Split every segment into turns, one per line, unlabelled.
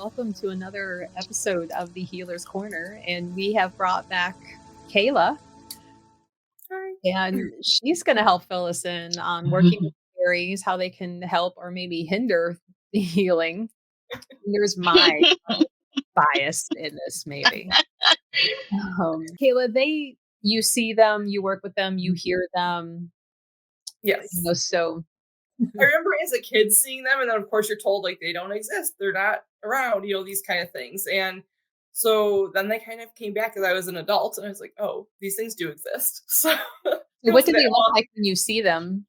Welcome to another episode of the Healer's Corner. And we have brought back Kayla,
Hi.
and she's going to help fill us in on working with fairies, how they can help or maybe hinder the healing. Here's my bias in this, maybe. Kayla, you see them, you work with them, you hear them,
Yes.
so
I remember as a kid seeing them, and then of course you're told like they don't exist, they're not around, these kind of things. And so then they kind of came back as I was an adult, and I was like, oh, these things do exist. So go
what
through
do they
that.
look like when you see them?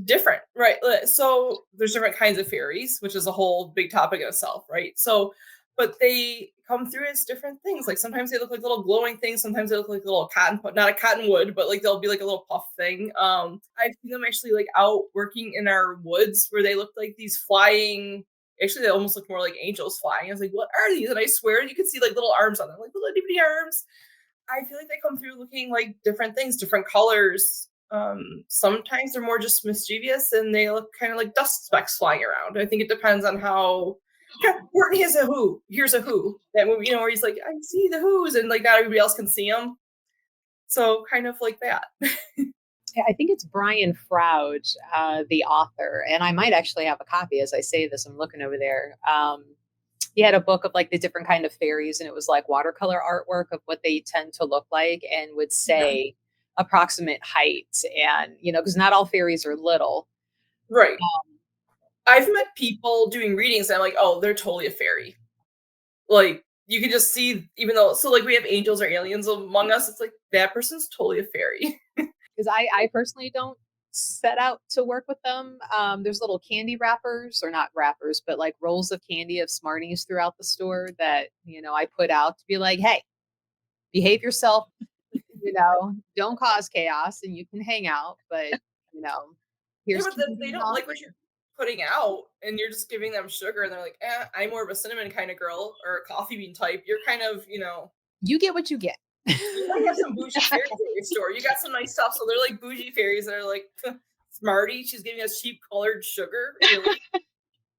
Different, right? So there's different kinds of fairies, which is a whole big topic in itself, right? So, but they come through as different things. Like sometimes they look like little glowing things, sometimes they look like little not a cottonwood, but like they'll be like a little puff thing. I've seen them actually like out working in our woods where they look like these flying. Actually, they almost look more like angels flying. I was like, what are these? And I swear you could see like little arms on them, like little itty bitty arms. I feel like they come through looking like different things, different colors. Sometimes they're more just mischievous and they look kind of like dust specks flying around. I think it depends on how. Yeah, Courtney has a who. Here's a who. That movie, where he's like, I see the who's, and like not everybody else can see them. So kind of like that.
Yeah, I think it's Brian Froude, the author, and I might actually have a copy as I say this. I'm looking over there. He had a book of like the different kind of fairies, and it was like watercolor artwork of what they tend to look like, and would
Yeah.
say approximate height, and because not all fairies are little.
Right. I've met people doing readings and I'm like, oh, they're totally a fairy. Like you can just see, even though like we have angels or aliens among us, it's like that person's totally a fairy.
Because I personally don't set out to work with them. There's little candy wrappers, or not wrappers, but like rolls of candy of Smarties throughout the store that I put out to be like, hey, behave yourself, don't cause chaos, and you can hang out, but you know
Yeah,
here's
but they
candy and
don't
all.
like what you're putting out, and you're just giving them sugar, and they're like, I'm more of a cinnamon kind of girl or a coffee bean type. You're kind of,
You get what you get.
you might have some bougie fairies at your store. You got some nice stuff, so they're like bougie fairies that are like, Smarty, she's giving us cheap colored sugar. Really,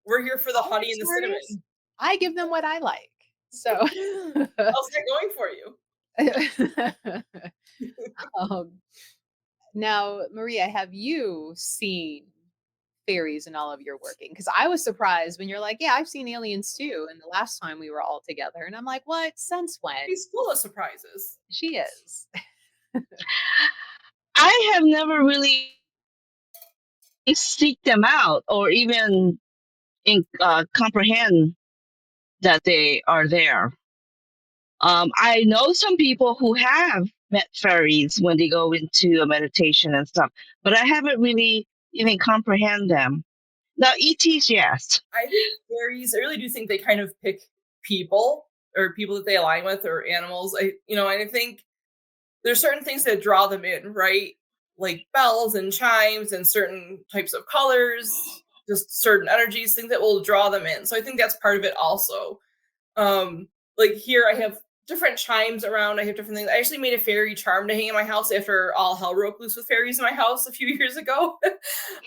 we're here for the
All
honey
right,
and the
Smarties,
cinnamon.
I give them what I like, so
How's that going for you?
um, now, Maria, have you seen fairies in all of your working? Because I was surprised when you're like, yeah, I've seen aliens too, and the last time we were all together, and I'm like, what? Since when?
He's full of surprises.
She is.
I have never really seek them out or even comprehend that they are there. I know some people who have met fairies when they go into a meditation and stuff, but I haven't really even comprehend them. Now, ETs, yes.
I think fairies, I really do think they kind of pick people or people that they align with or animals. And I think there's certain things that draw them in, right? Like bells and chimes and certain types of colors, just certain energies, things that will draw them in. So I think that's part of it also. Like here I have different chimes around. I have different things. I actually made a fairy charm to hang in my house after all hell broke loose with fairies in my house a few years ago. And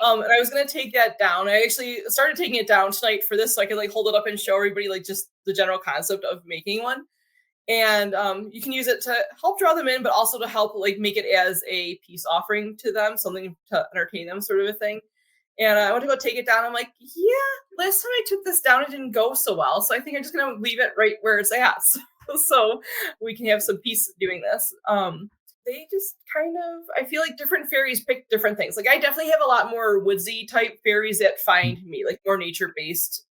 I was gonna take that down. I actually started taking it down tonight for this so I could like hold it up and show everybody like just the general concept of making one. And you can use it to help draw them in, but also to help like make it as a peace offering to them, something to entertain them, sort of a thing. And I went to go take it down. I'm like, yeah, last time I took this down, it didn't go so well. So I think I'm just going to leave it right where it's at. So we can have some peace doing this. They just kind of, I feel like different fairies pick different things. Like I definitely have a lot more woodsy type fairies that find me, like more nature based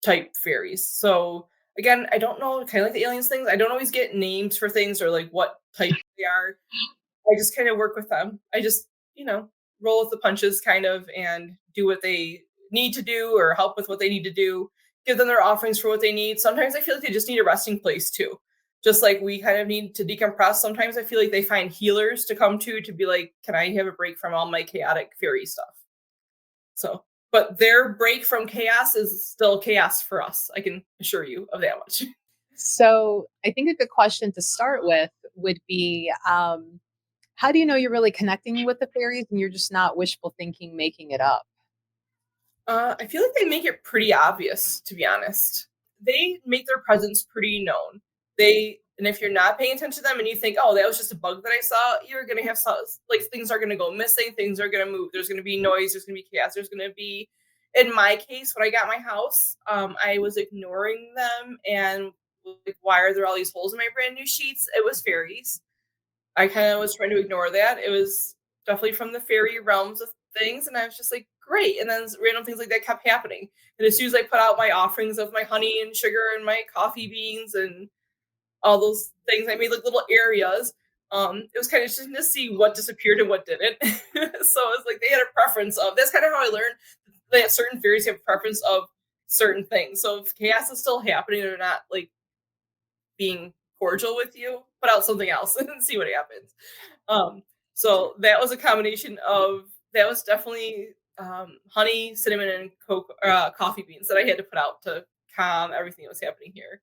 type fairies. So again, I don't know, kind of like the aliens things. I don't always get names for things or like what type they are. I just kind of work with them. I just, roll with the punches kind of and do what they need to do or help with what they need to do, give them their offerings for what they need. Sometimes I feel like they just need a resting place too. Just like we kind of need to decompress. Sometimes I feel like they find healers to come to be like, can I have a break from all my chaotic fairy stuff? So, but their break from chaos is still chaos for us. I can assure you of that much.
So I think a good question to start with would be, how do you know you're really connecting with the fairies and you're just not wishful thinking, making it up?
I feel like they make it pretty obvious, to be honest. They make their presence pretty known. And if you're not paying attention to them and you think, oh, that was just a bug that I saw, you're gonna have some, like, things are gonna go missing, things are gonna move. There's gonna be noise, there's gonna be chaos, there's gonna be. In my case, when I got my house, I was ignoring them and like, why are there all these holes in my brand new sheets? It was fairies. I kind of was trying to ignore that. It was definitely from the fairy realms of things, and I was just like, great. And then random things like that kept happening. And as soon as I put out my offerings of my honey and sugar and my coffee beans and all those things, I made like little areas. It was kind of interesting to see what disappeared and what didn't. So it was like they had a preference of. That's kind of how I learned that certain fairies have preference of certain things. So if chaos is still happening, they're not like being cordial with you, put out something else and see what happens. So that was a combination of that was definitely honey, cinnamon, and coffee beans that I had to put out to calm everything that was happening here.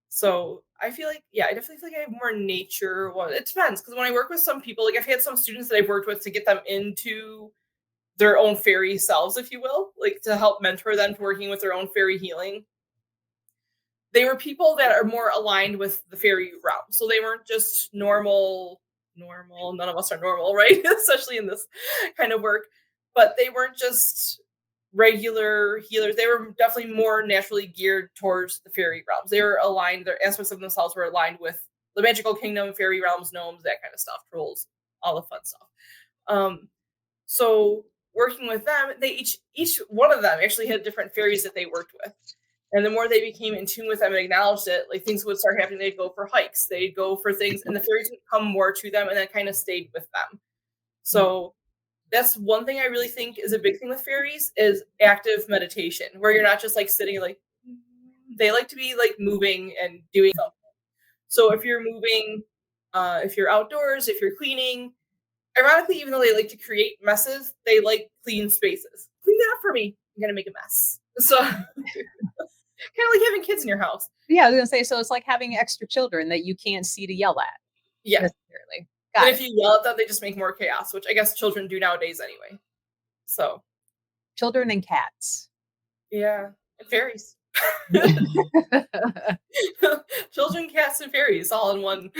So I feel like, yeah, I definitely feel like I have more nature. Well, it depends because when I work with some people, like I've had some students that I've worked with to get them into their own fairy selves, if you will, like to help mentor them to working with their own fairy healing. They were people that are more aligned with the fairy realm. So they weren't just normal. None of us are normal, right? Especially in this kind of work. But they weren't just regular healers. They were definitely more naturally geared towards the fairy realms. They were aligned, their aspects of themselves were aligned with the magical kingdom, fairy realms, gnomes, that kind of stuff, trolls, all the fun stuff. Um, so working with them, they each one of them actually had different fairies that they worked with. And the more they became in tune with them and acknowledged it, like things would start happening. They'd go for hikes, they'd go for things, and the fairies would come more to them and then kind of stayed with them. So that's one thing I really think is a big thing with fairies is active meditation, where you're not just like sitting like they like to be like moving and doing something. So if you're moving, if you're outdoors, if you're cleaning, ironically, even though they like to create messes, they like clean spaces. Clean that up for me. I'm gonna make a mess. So kind of like having kids in your house.
Yeah, I was gonna say, so it's like having extra children that you can't see to yell at
Yeah.
necessarily.
And
Got
if
it.
you yell at them, they just make more chaos, which I guess children do nowadays anyway. So,
Children and cats.
yeah. And fairies. Children, cats, and fairies all in one.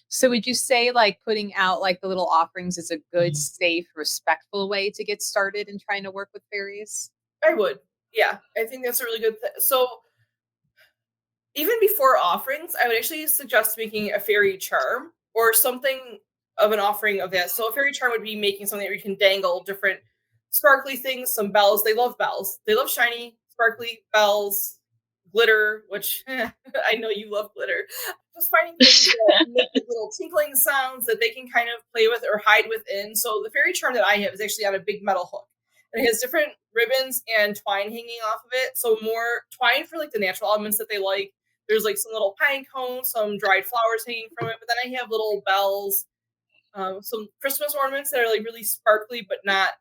So would you say like putting out like the little offerings is a good, safe, respectful way to get started in trying to work with fairies?
I would. Yeah. I think that's a really good thing. So, even before offerings, I would actually suggest making a fairy charm or something of an offering of that. So a fairy charm would be making something where you can dangle different sparkly things, some bells. They love bells. They love shiny, sparkly bells, glitter, which I know you love glitter. Just finding things that make like little tinkling sounds that they can kind of play with or hide within. So the fairy charm that I have is actually on a big metal hook. And it has different ribbons and twine hanging off of it. So more twine for like the natural elements that they like. There's like some little pine cones, some dried flowers hanging from it, but then I have little bells, some Christmas ornaments that are like really sparkly, but not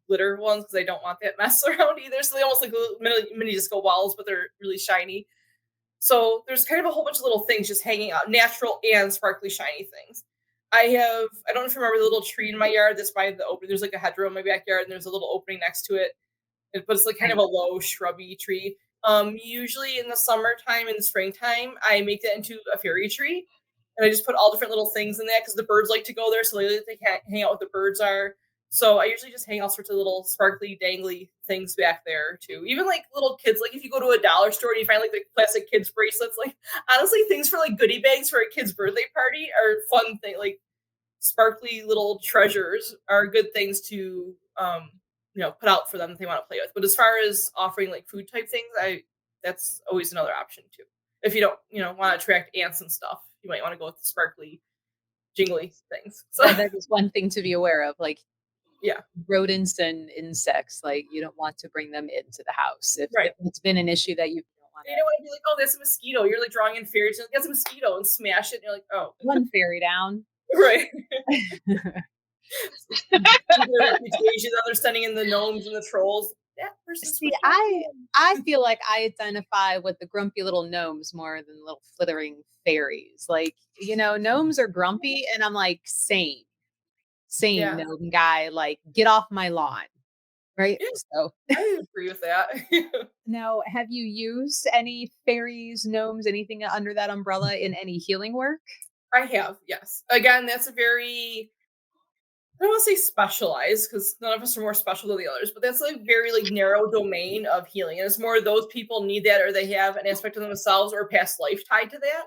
glitter ones because I don't want that mess around either. So they almost like little mini disco balls, but they're really shiny. So there's kind of a whole bunch of little things just hanging out, natural and sparkly, shiny things. I don't know if you remember the little tree in my yard that's by the open. There's like a hedgerow in my backyard, and there's a little opening next to it but it's like kind of a low shrubby tree. Usually in the summertime and the springtime, I make that into a fairy tree, and I just put all different little things in that because the birds like to go there, so they can't hang out what the birds are. So I usually just hang all sorts of little sparkly, dangly things back there too. Even like little kids, like if you go to a dollar store and you find like the classic kids bracelets, like honestly, things for like goodie bags for a kid's birthday party are fun thing. Like sparkly little treasures are good things to put out for them if they want to play with. But as far as offering like food type things, I that's always another option too. If you don't, want to attract ants and stuff, you might want to go with the sparkly, jingly things. So
That is one thing to be aware of. Like
yeah,
rodents and insects, like you don't want to bring them into the house
right.
if it's been an issue that you don't want
You don't want to be like, oh, that's a mosquito. You're like drawing in fairies, like, that's a mosquito, and smash it. And you're like, oh,
one fairy down.
right. Their reputation that they're sending in the gnomes and the trolls. That person's
See, I feel like I identify with the grumpy little gnomes more than little flittering fairies. Like, gnomes are grumpy, and I'm like, same
yeah.
gnome guy, like, get off my lawn. right?
Yeah,
So
I agree with that.
now, have you used any fairies, gnomes, anything under that umbrella in any healing work?
I have, yes. Again, that's a very I don't want to say specialized because none of us are more special than the others, but that's like very like narrow domain of healing. And it's more those people need that or they have an aspect of themselves or past life tied to that.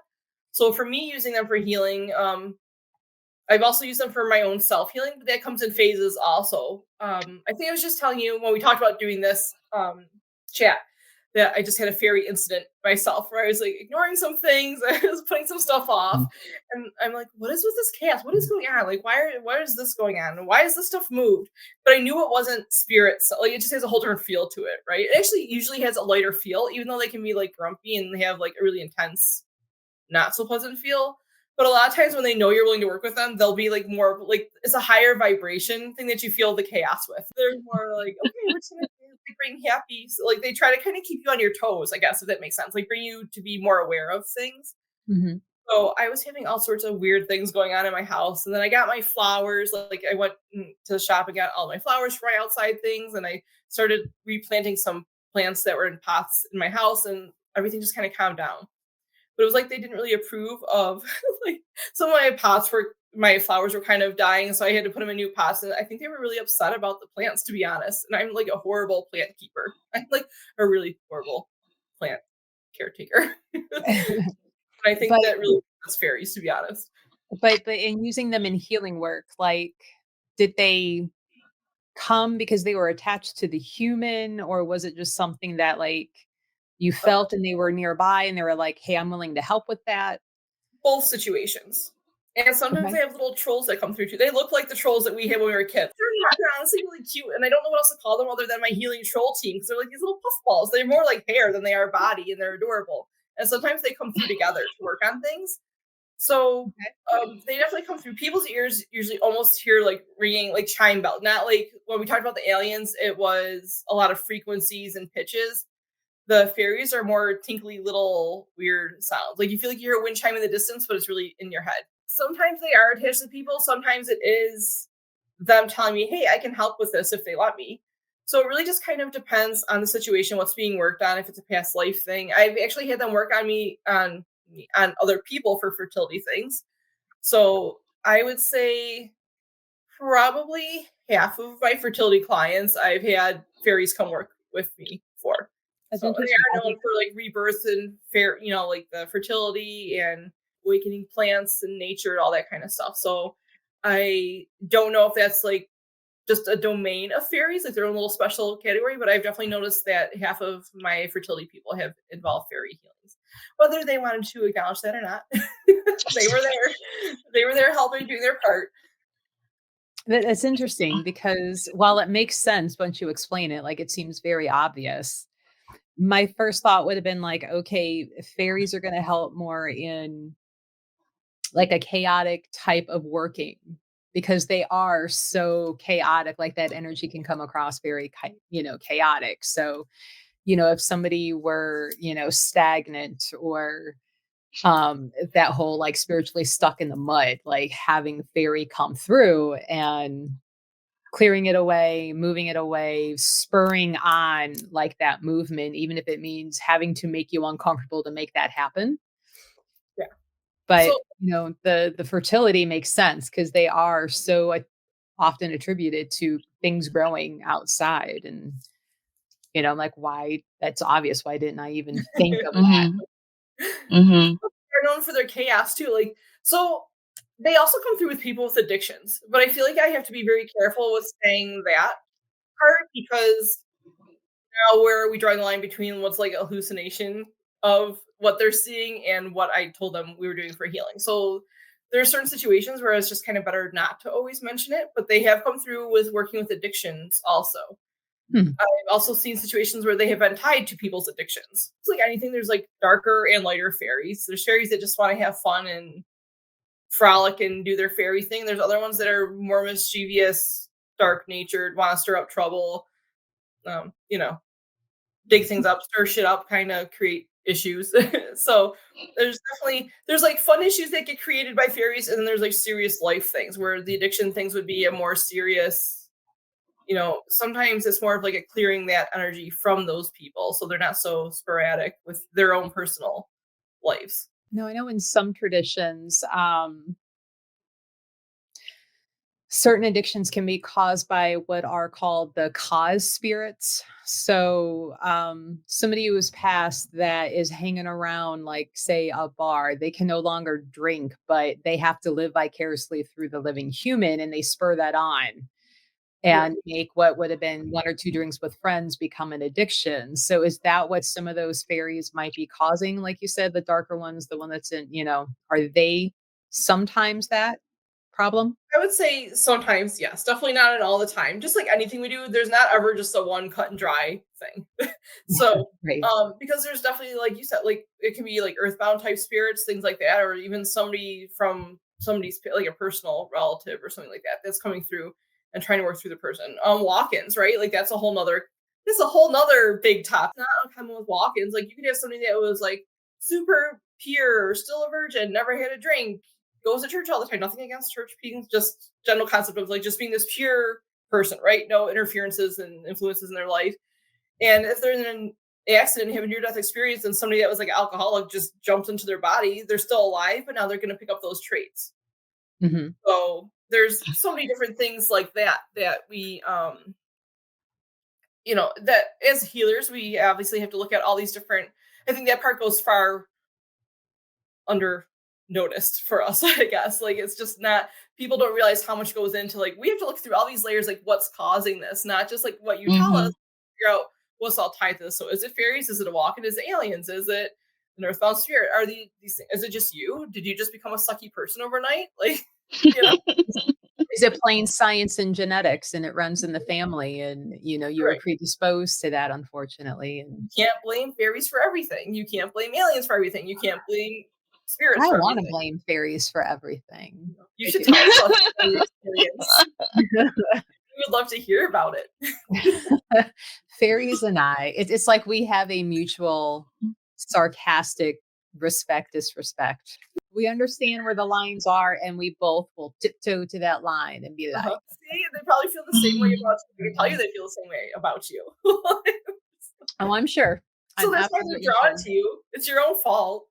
So for me, using them for healing, I've also used them for my own self healing, but that comes in phases also. I think I was just telling you when we talked about doing this chat that I just had a fairy incident myself where I was like ignoring some things, I was putting some stuff off, and I'm like, "What is with this chaos? What is going on? Like, why is this going on? Why is this stuff moved?" But I knew it wasn't spirit, so like it just has a whole different feel to it, right? It actually usually has a lighter feel, even though they can be like grumpy and they have like a really intense not so pleasant feel. But a lot of times when they know you're willing to work with them, they'll be like more like it's a higher vibration thing that you feel the chaos with. They're more like, okay, we're just gonna bring happy. So, like they try to kind of keep you on your toes, I guess, if that makes sense. Like bring you to be more aware of things.
Mhm.
So I was having all sorts of weird things going on in my house. And then I got my flowers. Like I went to the shop and got all my flowers for my outside things. And I started replanting some plants that were in pots in my house and everything just kind of calmed down. But it was like they didn't really approve of like some of my flowers were kind of dying, so I had to put them in new pots. And I think they were really upset about the plants, to be honest. And I'm like a horrible plant keeper. I'm like a really horrible plant caretaker. I think
But
that really that's fairies, to be honest.
but in using them in healing work, like, did they come because they were attached to the human, or was it just something that, like, you felt and they were nearby and they were like, "Hey, I'm willing to help with that?"
Both situations. And sometimes
Okay.
they have little trolls that come through too. They look like the trolls that we had when we were kids. They're honestly really cute, and I don't know what else to call them other than my healing troll team because they're like these little puffballs. They're more like hair than they are body, and they're adorable. And sometimes they come through together to work on things. So
Okay.
they definitely come through. People's ears usually almost hear like ringing, like chime bell. Not like when we talked about the aliens, it was a lot of frequencies and pitches. The fairies are more tinkly little weird sounds. Like you feel like you hear a wind chime in the distance, but it's really in your head. Sometimes they are attached to people. Sometimes it is them telling me, "Hey, I can help with this if they let me." So it really just kind of depends on the situation, what's being worked on, if it's a past life thing. I've actually had them work on me on other people for fertility things. So I would say probably half of my fertility clients I've had fairies come work with me for.
That's
So they
interesting. I
are known
think
for like rebirth and fair, like the fertility and awakening plants and nature, all that kind of stuff. So I don't know if that's like just a domain of fairies, like their own little special category, but I've definitely noticed that half of my fertility people have involved fairy healings. Whether they wanted to acknowledge that or not, they were there. They were there helping do their part.
that's interesting because while it makes sense once you explain it, like, it seems very obvious. My first thought would have been like, okay, fairies are gonna help more in, like, a chaotic type of working because they are so chaotic, like, that energy can come across very chaotic. So, if somebody were, stagnant or that whole like spiritually stuck in the mud, like having fairy come through and clearing it away, moving it away, spurring on like that movement, even if it means having to make you uncomfortable to make that happen.
Yeah.
But
So
the fertility makes sense because they are so often attributed to things growing outside. And I'm like, why? That's obvious. Why didn't I even think of that?
Mhm. Mhm.
they're known for their chaos too. Like, so they also come through with people with addictions, but I feel like I have to be very careful with saying that part because now where are we drawing the line between what's like a hallucination of what they're seeing and what I told them we were doing for healing. So there are certain situations where it's just kind of better not to always mention it, but they have come through with working with addictions also.
Hmm.
I've also seen situations where they have been tied to people's addictions. It's like anything, there's like darker and lighter fairies. There's fairies that just want to have fun and frolic and do their fairy thing. There's other ones that are more mischievous, dark natured, want to stir up trouble, um, you know, dig things up, stir shit up, kind of create issues. So there's like fun issues that get created by fairies, and then there's like serious life things where the addiction things would be a more serious sometimes it's more of like a clearing that energy from those people so they're not so sporadic with their own personal lives.
No, I know in some traditions, certain addictions can be caused by what are called the cause spirits. So, somebody who has passed that is hanging around, like, say, a bar, they can no longer drink, but they have to live vicariously through the living human, and they spur that on
Right.
and make what would have been 1 or 2 drinks with friends become an addiction. So, is that what some of those fairies might be causing? Like you said, the darker ones, the one that's in, are they sometimes that problem?
I would say sometimes, yes, definitely not at all the time. Just like anything we do, there's not ever just a one cut and dry thing. So,
Right.
because there's definitely, like you said, like it can be like earthbound type spirits, things like that, or even somebody from somebody's like a personal relative or something like that that's coming through and trying to work through the person. Walk-ins, right? Like this is a whole nother big top. Not uncommon with walk-ins. Like you could have somebody that was like super pure, still a virgin, never had a drink, goes to church all the time. Nothing against church being just general concept of like just being this pure person, right? No interferences and influences in their life. And if they're in an accident, have a near death experience, and somebody that was like alcoholic just jumps into their body, they're still alive, but now they're going to pick up those traits.
Mhm.
So there's so many different things like that we that as healers we obviously have to look at all these different. I think that part goes far under noticed for us, I guess. Like it's just not, people don't realize how much goes into, like, we have to look through all these layers, like what's causing this, not just like what you tell us,
Mhm.
figure out what's all tied to this. So is it fairies? Is it a walk-in? Is it aliens? Is it an earthbound spirit? Are these things, is it just you? Did you just become a sucky person overnight? Like, you know,
Is it plain science and genetics and it runs in the family and, you were
right.
predisposed to that, unfortunately,
You
and
can't blame fairies for everything. You can't blame aliens for everything. You can't blame spirits
I
for
don't wanna
everything.
blame fairies for everything.
You
I
should
do.
tell us about your experience. We would love to hear about it.
Fairies and I, it's like we have a mutual sarcastic respect, disrespect. We understand where the lines are, and we both will tiptoe to that line and be
Uh-huh.
like,
See, they probably feel the same way about you. I can tell you they feel the same way about you.
"Oh, I'm sure.
So
I'm
that's why they're
absolutely
drawn
sure."
to you. It's your own fault.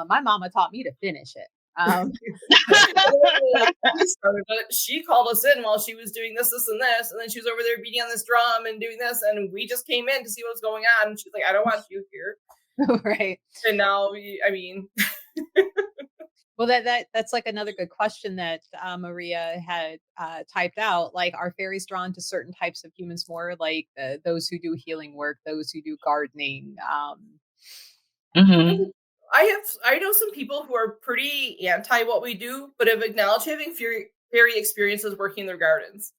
My mama taught me to finish it.
Like, we started it. She called us in while she was doing this, and this, and then she was over there beating on this drum and doing this, and we just came in to see what was going on. And she's like, "I don't want you here."
Right.
And now,
Well, that's like another good question that Maria had typed out. Like, are fairies drawn to certain types of humans more, like those who do healing work, those who do gardening?
Mhm.
I know some people who are pretty anti what we do, but have acknowledged having fairy experiences working in their gardens.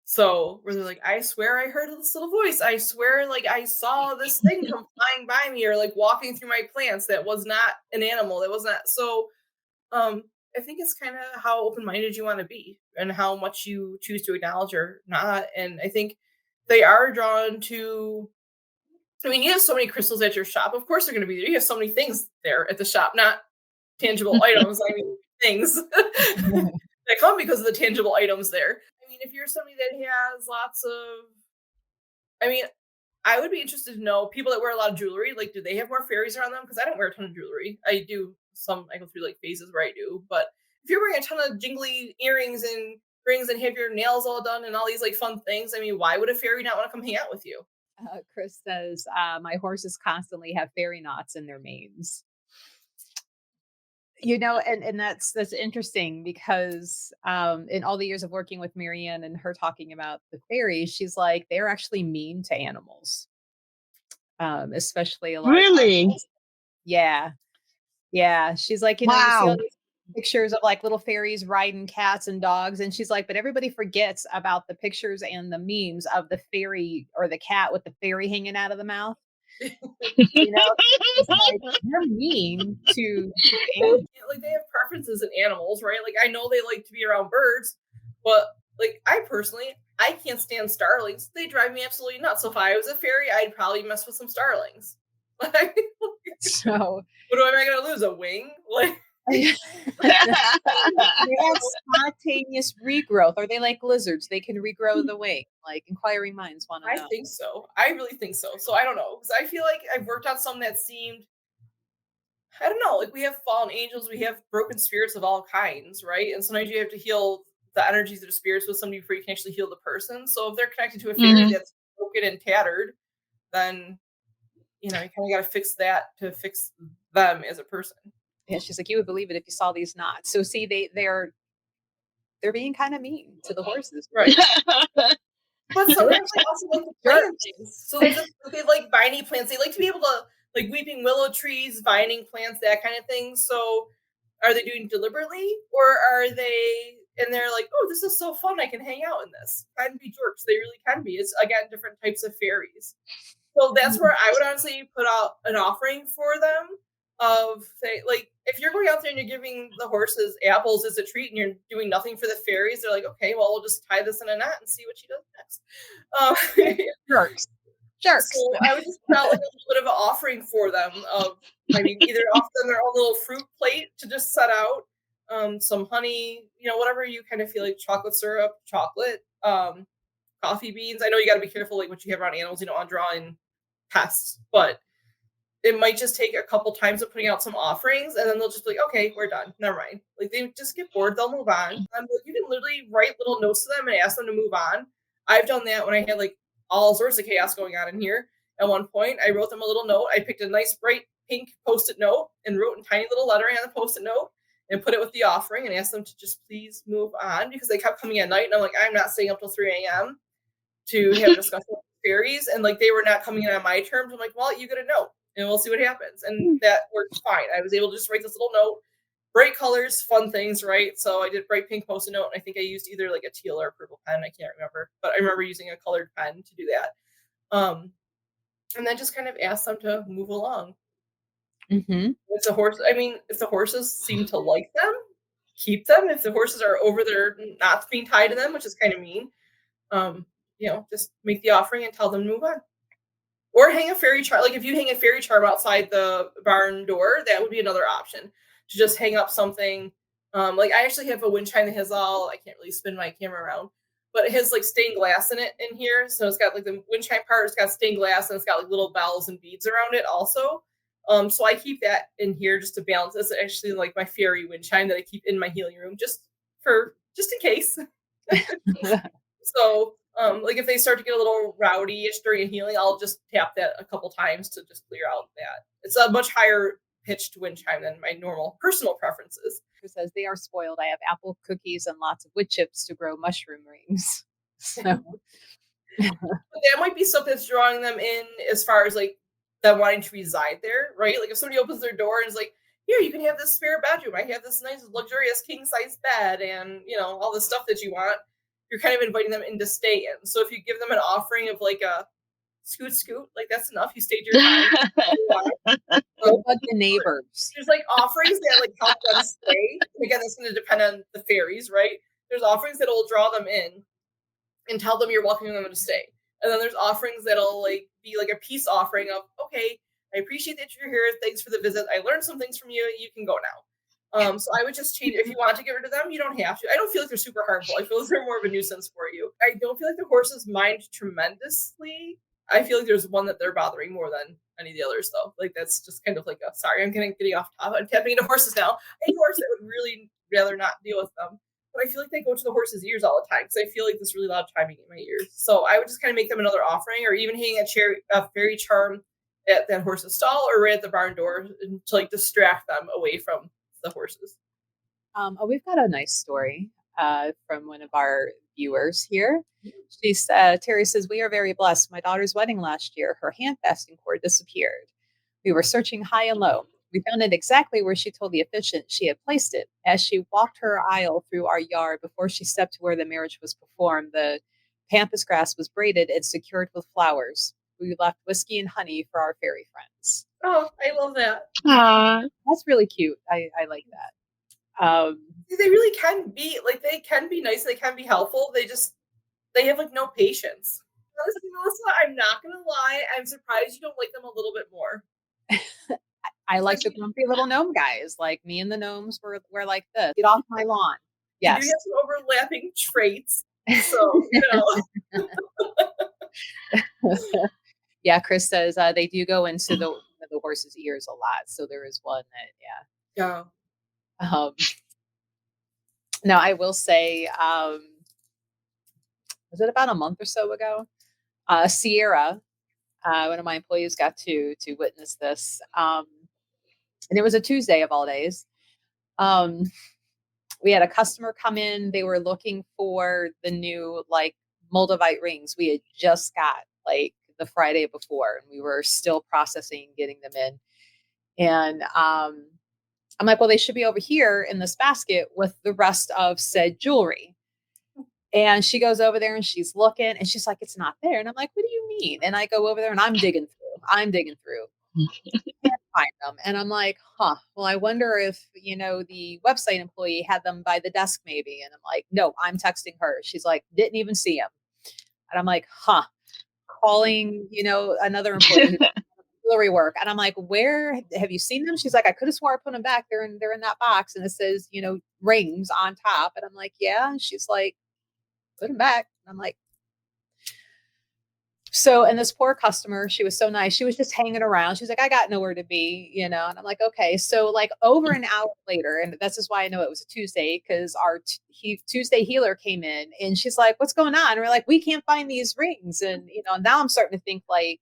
So where they're like, I swear I heard this little voice. I swear, like I saw this thing come flying by me, or like walking through my plants. That was not an animal. That was not. So I think it's kind of how open minded you want to be, and how much you choose to acknowledge or not. And I think they are drawn to. I mean, you have so many crystals at your shop. Of course, they're going to be there. You have so many things there at the shop, not tangible items. I mean, things that come because of the tangible items there. I mean, if you're somebody that has lots of, I mean, I would be interested to know people that wear a lot of jewelry. Like, do they have more fairies around them? Because I don't wear a ton of jewelry. I do some. I go through like phases where I do. But if you're wearing a ton of jingly earrings and rings and have your nails all done and all these like fun things, I mean, why would a fairy not want to come hang out with you?
Chris says, my horses constantly have fairy knots in their manes. And that's interesting because in all the years of working with Marianne and her talking about the fairies, she's like, they're actually mean to animals, especially a lot of times.
Really?
Yeah. Yeah, she's like, you see all
Wow.
these pictures of like little fairies riding cats and dogs, and she's like, but everybody forgets about the pictures and the memes of the fairy or the cat with the fairy hanging out of the mouth. You know, it's like you're mean to animals.
Yeah, like they have preferences in animals, right? Like I know they like to be around birds, but like I personally, I can't stand starlings. They drive me absolutely nuts. So if I was a fairy, I'd probably mess with some starlings. Like,
So
what am I going to lose? A wing? Like,
They have spontaneous regrowth. Are they like lizards? They can regrow the wing. Like inquiring minds want to
I
know.
think so. I really think so. So I don't know, because I feel like I've worked on some that seemed, I don't know, like we have fallen angels, we have broken spirits of all kinds, right? And sometimes you have to heal the energies of the spirits with somebody before you can actually heal the person. So if they're connected to a fairy
Mhm.
that's broken and tattered, then you kind of got to fix that to fix them as a person.
Yeah, she's like, you would believe it if you saw these knots. So see, they're being kind of mean to the horses.
Right. But sometimes
Jerks.
they also like to plant
Jerks.
things. So they like viney plants. They like to be able to like weeping willow trees, vining plants, that kind of thing. So are they doing deliberately, or are they and they're like, oh, this is so fun, I can hang out in this? Can be jerks. They really can be. It's again different types of fairies. So that's where I would honestly put out an offering for them of say, like if you're going out there and you're giving the horses apples as a treat and you're doing nothing for the fairies, they're like, okay, well we'll just tie this in a knot and see what she does next.
Jerks. Jerks.
So I would just put out like a little bit of an offering for them of, I mean, either offer them their own little fruit plate to just set out, some honey, whatever you kind of feel like, chocolate syrup, chocolate, coffee beans. I know you got to be careful like what you have around animals. You don't want to draw in pests, but it might just take a couple times of putting out some offerings, and then they'll just be like, okay, we're done. Never mind. Like they just get bored, they'll move on. You can literally write little notes to them and ask them to move on. I've done that when I had like all sorts of chaos going on in here. At one point, I wrote them a little note. I picked a nice bright pink post-it note and wrote in tiny little lettering on the post-it note and put it with the offering and asked them to just please move on, because they kept coming at night and I'm like, I'm not staying up till 3 a.m. to have a discussion with fairies, and like they were not coming in on my terms. I'm like, well, you get a note and we'll see what happens. And that worked fine. I was able to just write this little note, bright colors, fun things, right? So I did bright pink post-it note, and I think I used either like a teal or a purple pen. I can't remember, but I remember using a colored pen to do that. And then just kind of ask them to move along.
Mm-hmm.
If the horses seem to like them, keep them. If the horses are over their knots being tied to them, which is kind of mean, just make the offering and tell them to move on. Or hang a fairy charm. Like if you hang a fairy charm outside the barn door, that would be another option. To just hang up something. Like I actually have a wind chime that has I can't really spin my camera around, but it has like stained glass in it in here. So it's got like the wind chime part, it's got stained glass, and it's got like little bells and beads around it also. So I keep that in here just to balance. It's actually like my fairy wind chime that I keep in my healing room just in case. So, like if they start to get a little rowdy-ish during a healing, I'll just tap that a couple times to just clear out that. It's a much higher pitched wind chime than my normal personal preferences.
Who says they are spoiled. I have apple cookies and lots of wood chips to grow mushroom rings. So
But that might be something that's drawing them in as far as like them wanting to reside there, right? Like if somebody opens their door and is like, here, you can have this spare bedroom. I have this nice luxurious king size bed and all the stuff that you want. You're kind of inviting them in to stay in. So if you give them an offering of like a scoot, like that's enough. You stayed your time.
go bug the neighbors.
There's like offerings that like help them stay. Again, that's going to depend on the fairies, right? There's offerings that will draw them in and tell them you're welcoming them to stay. And then there's offerings that'll like be like a peace offering of, okay, I appreciate that you're here. Thanks for the visit. I learned some things from you. You can go now. So I would just change. If you want to get rid of them, you don't have to. I don't feel like they're super harmful. I feel like they're more of a nuisance for you. I don't feel like the horses mind tremendously. I feel like there's one that they're bothering more than any of the others, though. Like that's just kind of like a sorry, I'm getting off topic. I'm tapping into horses now. Any horse that would really rather not deal with them. But I feel like they go to the horse's ears all the time because I feel like this really loud chiming in my ears. So I would just kind of make them another offering, or even hang a fairy charm at that horse's stall or right at the barn door to like distract them away from the horses.
We've got a nice story from one of our viewers here. She said, Terry says, we are very blessed. My daughter's wedding last year, her hand fasting cord disappeared. We were searching high and low. We found it exactly where she told the officiant she had placed it. As she walked her aisle through our yard before she stepped to where the marriage was performed, the pampas grass was braided and secured with flowers. We left whiskey and honey for our fairy friends.
Oh, I love that.
That's really cute. I like that.
They really can be like they can be nice. They can be helpful. They have like no patience. Honestly, Melissa, I'm not gonna lie. I'm surprised you don't like them a little bit more.
I
It's
like
like
the grumpy little gnome guys. Like me and the gnomes were like this. Get off my lawn.
you do
Yes.
have some overlapping traits. So,
Yeah, Chris says they do go into the horse's ears a lot. So there is one that
yeah.
yeah. Now I will say, was it about a month or so ago? Sierra, one of my employees, got to witness this, and it was a Tuesday of all days. Um, we had a customer come in. They were looking for the new like Moldavite rings. We had just got like the Friday before, and we were still processing getting them in. And I'm like, well, they should be over here in this basket with the rest of said jewelry. And she goes over there and she's looking and she's like, it's not there. And I'm like, what do you mean? And I go over there and I'm digging through. I'm digging through. Can't find them. And I'm like, huh. Well, I wonder if, the website employee had them by the desk maybe. And I'm like, no, I'm texting her. She's like, didn't even see them. And I'm like, huh. Calling, another employee who's jewelry work. And I'm like, where have you seen them? She's like, I could have swore I put them back. They're in that box. And it says, rings on top. And I'm like, yeah. And she's like, put them back. And I'm like, so, and this poor customer, she was so nice. She was just hanging around. She's like, I got nowhere to be, and I'm like, okay. So, like, over an hour later, and this is why I know it was a Tuesday because our Tuesday healer came in and she's like, what's going on? And we're like, we can't find these rings. And, now I'm starting to think, like,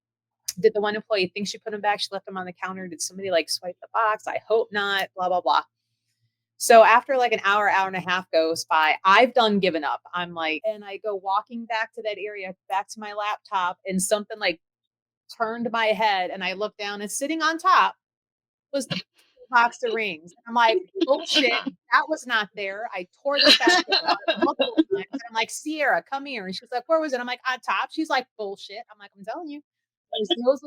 did the one employee think she put them back? She left them on the counter. Did somebody like swipe the box? I hope not, blah, blah, blah. So after like an hour, hour and a half goes by, I've done given up. I'm like, and I go walking back to that area, back to my laptop, and something like turned my head, and I looked down, and sitting on top was the box of rings. I'm like, bullshit, that was not there. I tore this basket apart multiple times. And I'm like, Sierra, come here. And she's like, where was it? I'm like, on top. She's like, bullshit. I'm like, I'm telling you, it was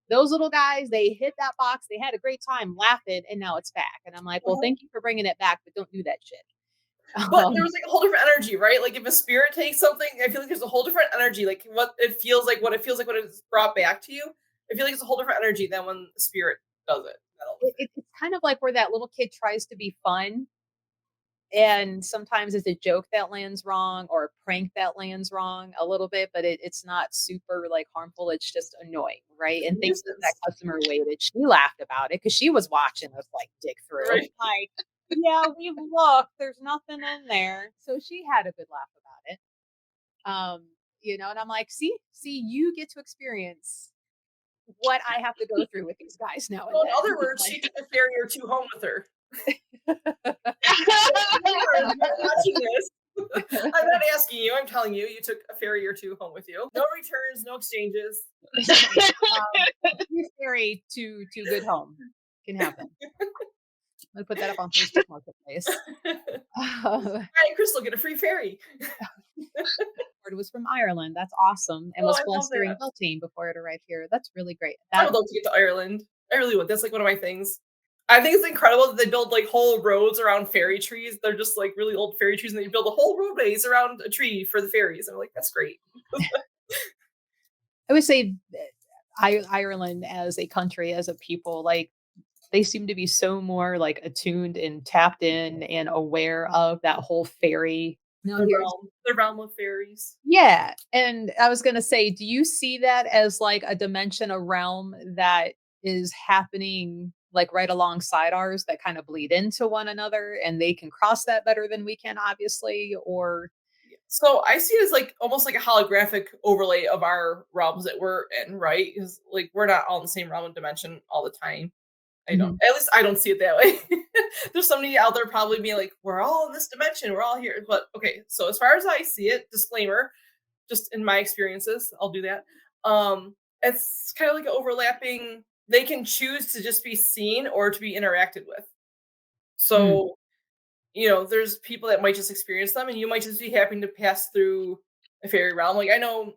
those little guys, they hit that box. They had a great time laughing, and now it's back. And I'm like, well, thank you for bringing it back, but don't do that shit.
But there was like a whole different energy, right? Like if a spirit takes something, I feel like there's a whole different energy. Like what it feels like when it's brought back to you. I feel like it's a whole different energy than when the spirit does it.
It's kind of like where that little kid tries to be fun. And sometimes it's a joke that lands wrong or a prank that lands wrong a little bit, but it's not super like harmful. It's just annoying, right? And thanks to that customer waited. She laughed about it because she was watching us like dig through.
Right.
Like, yeah, we've looked. There's nothing in there. So she had a good laugh about it. And I'm like, see, you get to experience what I have to go through with these guys now and
So in
then.
other words, she took a fairy or two home with her. Watching this. I'm not asking you. I'm telling you. You took a fairy or two home with you. No returns, no exchanges.
Fairy to good home can happen. I'm gonna put that up on Facebook Marketplace.
All right, Crystal, get a free fairy.
It was from Ireland. That's awesome, and was blessed during Beltane before it arrived here. That's really great.
I would love to get to Ireland. I really would. That's like one of my things. I think it's incredible that they build like whole roads around fairy trees. They're just like really old fairy trees, and they build a whole roadways around a tree for the fairies. I'm like, that's great.
I would say Ireland as a country, as a people, like they seem to be so more like attuned and tapped in and aware of that whole fairy.
The realm of fairies.
Yeah. And I was going to say, do you see that as like a dimension, a realm that is happening like right alongside ours that kind of bleed into one another and they can cross that better than we can, obviously? Or
so I see it as like almost like a holographic overlay of our realms that we're in, right? Because like we're not all in the same realm and dimension all the time. I don't. At least I don't see it that way. There's somebody out there probably being like, "We're all in this dimension. We're all here." But okay, so as far as I see it, disclaimer, just in my experiences, I'll do that. It's kind of like overlapping. They can choose to just be seen or to be interacted with. So, there's people that might just experience them, and you might just be happy to pass through a fairy realm. Like I know,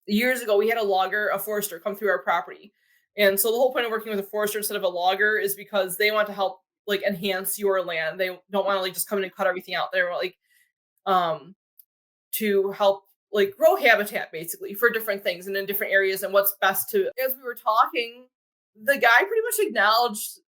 years ago we had a forester come through our property. And so the whole point of working with a forester instead of a logger is because they want to help like enhance your land. They don't want to like just come in and cut everything out. They're like to help like grow habitat basically for different things and in different areas and what's best to as we were talking the guy pretty much acknowledged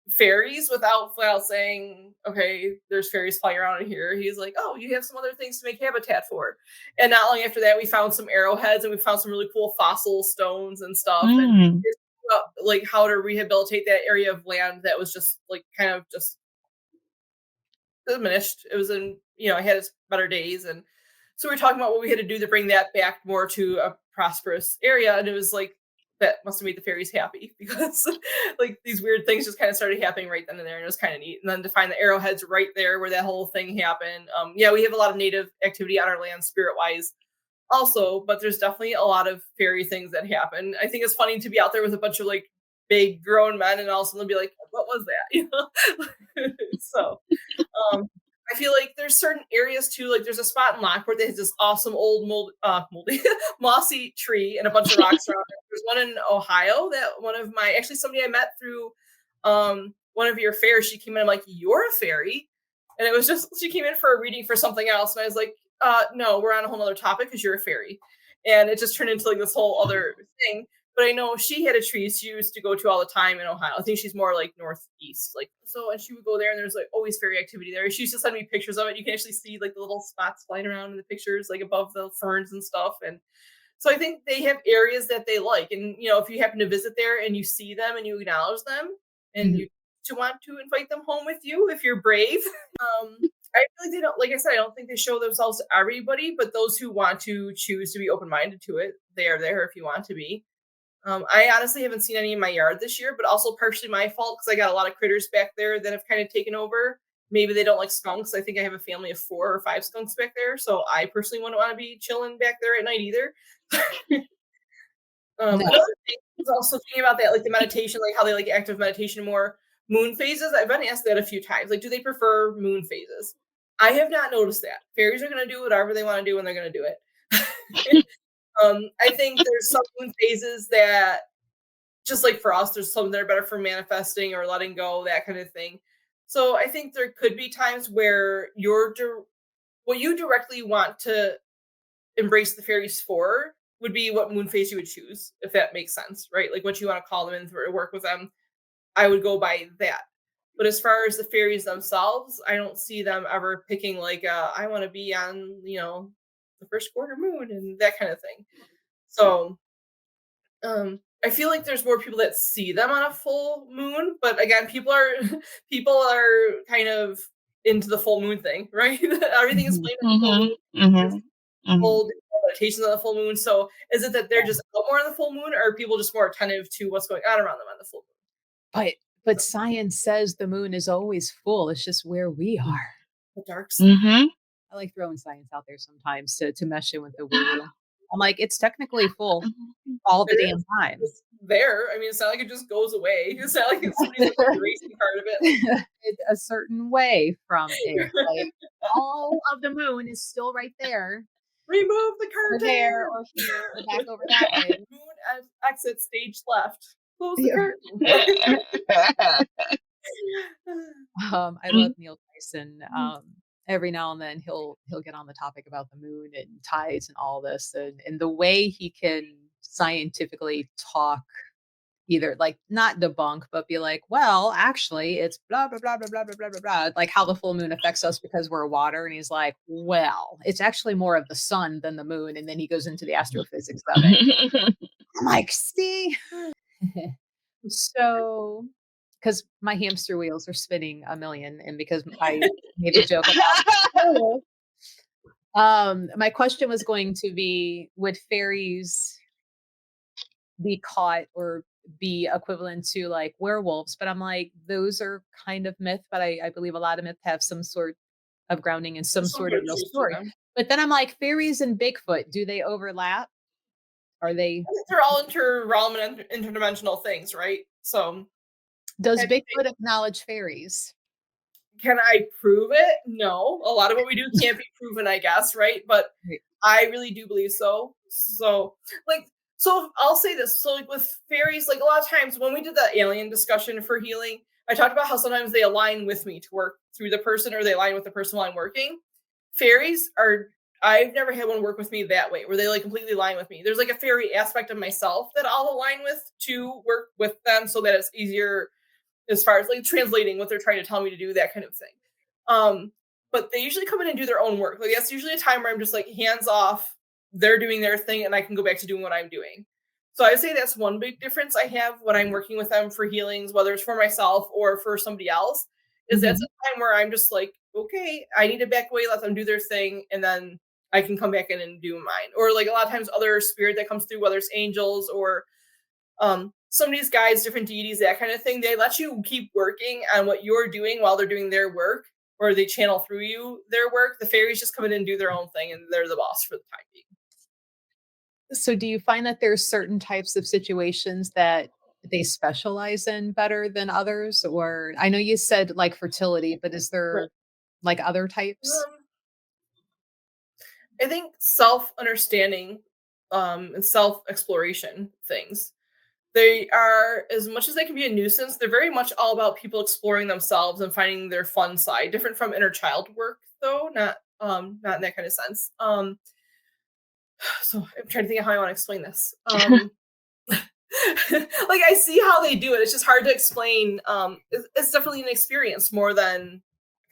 fairies without flat out saying, okay, there's fairies flying around in here. He's like, oh, you have some other things to make habitat for. And not long after that, we found some arrowheads and we found some really cool fossil stones and stuff. And
Mm.
it's about, like, how to rehabilitate that area of land that was just like kind of just diminished. It was in, it had its better days. And so we were talking about what we had to do to bring that back more to a prosperous area. And it was like, that must have made the fairies happy because like these weird things just kind of started happening right then and there. And it was kind of neat. And then to find the arrowheads right there where that whole thing happened. Yeah, we have a lot of native activity on our land spirit wise also, but there's definitely a lot of fairy things that happen. I think it's funny to be out there with a bunch of like big grown men and all of a sudden they'll be like, what was that? So um, I feel like there's certain areas too. Like there's a spot in Lockport that has this awesome old moldy mossy tree and a bunch of rocks around it. There's one in Ohio that actually somebody I met through one of your fairs. She came in. I'm like, you're a fairy, and it was just she came in for a reading for something else, and I was like, no, we're on a whole other topic because you're a fairy, and it just turned into like this whole other thing. But I know she had a tree she used to go to all the time in Ohio. I think she's more like northeast, like so. And she would go there, and there's like always fairy activity there. She used to send me pictures of it. You can actually see like the little spots flying around in the pictures, like above the ferns and stuff. And so I think they have areas that they like, and if you happen to visit there and you see them and you acknowledge them, and
Mhm.
you to want to invite them home with you if you're brave. I feel like they don't, like I said, I don't think they show themselves to everybody, but those who want to choose to be open minded to it, they are there if you want to be. I honestly haven't seen any in my yard this year, but also partially my fault because I got a lot of critters back there that have kind of taken over. Maybe they don't like skunks. I think I have a family of 4 or 5 skunks back there, so I personally wouldn't want to be chilling back there at night either.
No.
Another thing is also thinking about that, like the meditation, like how they like active meditation more. Moon phases. I've been asked that a few times. Like, do they prefer moon phases? I have not noticed that. Fairies are going to do whatever they want to do when they're going to do it. I think there's some moon phases that, just like for us, there's some that are better for manifesting or letting go, that kind of thing. So I think there could be times where what you directly want to embrace the fairies for would be what moon phase you would choose, if that makes sense, right? Like what you want to call them in to work with them. I would go by that. But as far as the fairies themselves, I don't see them ever picking like I want to be on, the first quarter moon and that kind of thing. So I feel like there's more people that see them on a full moon, but again, people are kind of into the full moon thing, right? Everything is
Mhm.
explained at the full
Mhm.
moon. There's
Mhm. Mhm.
whole meditations on the full moon. So is it that they're just out more on the full moon, or are people just more attentive to what's going on around them on the full
But
moon?
but science says the moon is always full. It's just where we
Mhm.
are.
The dark side.
Mhm.
I like throwing science out there sometimes to mesh in with the woo woo. I'm like, it's technically full all
It
the
is.
damn time.
It's there. I mean, it's not like it just goes away. It's not like somebody's like erasing part of it. Like,
It's a certain way from it. Like all of the moon is still right there,
remove the
or there,
curtain.
or here, or back over that way.
Moon exit stage left. Close the curtain.
I love Neil Tyson. Every now and then he'll get on the topic about the moon and tides and all this, and the way he can scientifically talk, either like not debunk, but be like, well, actually, it's blah blah blah blah blah blah blah blah blah, like how the full moon affects us because we're water, and he's like, well, it's actually more of the sun than the moon, and then he goes into the astrophysics of it. I'm like, see. So, because my hamster wheels are spinning a million, and because I made the joke about oh, my question was going to be, would fairies be caught or be equivalent to like werewolves? But I'm like, those are kind of myth, but I believe a lot of myth have some sort of grounding in some
There's some
sort of
good
real
truth to
story.
them.
But then I'm like, fairies and Bigfoot, do they overlap? Are they,
I think they're all inter-realm and interdimensional things, right? So,
does
I think
Bigfoot acknowledge fairies?
can I prove it? No. A lot of what we do can't be proven, I guess, right? But
Right.
I really do believe so. So I'll say this. So, like with fairies, like a lot of times when we did the alien discussion for healing, I talked about how sometimes they align with me to work through the person, or they align with the person while I'm working. Fairies are I've never had one work with me that way, where they like completely align with me. There's like a fairy aspect of myself that I'll align with to work with them so that it's easier as far as like translating what they're trying to tell me to do, that kind of thing. Um, but they usually come in and do their own work. Like that's usually a time where I'm just like hands off, they're doing their thing, and I can go back to doing what I'm doing. So I would say that's one big difference I have when I'm working with them for healings, whether it's for myself or for somebody else, is that's
Mhm.
a time where I'm just like, okay, I need to back away, let them do their thing, and then I can come back in and do mine. Or like a lot of times other spirit that comes through, whether it's angels or some of these guys, different deities, that kind of thing, they let you keep working on what you're doing while they're doing their work, or they channel through you their work. The fairies just come in and do their own thing, and they're the boss for the time being.
So do you find that there's certain types of situations that they specialize in better than others? Or I know you said like fertility, but is
Right.
there like other types?
Um, I think self understanding and self exploration things. They are, as much as they can be a nuisance, they're very much all about people exploring themselves and finding their fun side. Different from inner child work, though, not in that kind of sense. So I'm trying to think of how I want to explain this. Like I see how they do it. It's just hard to explain. It's definitely an experience more than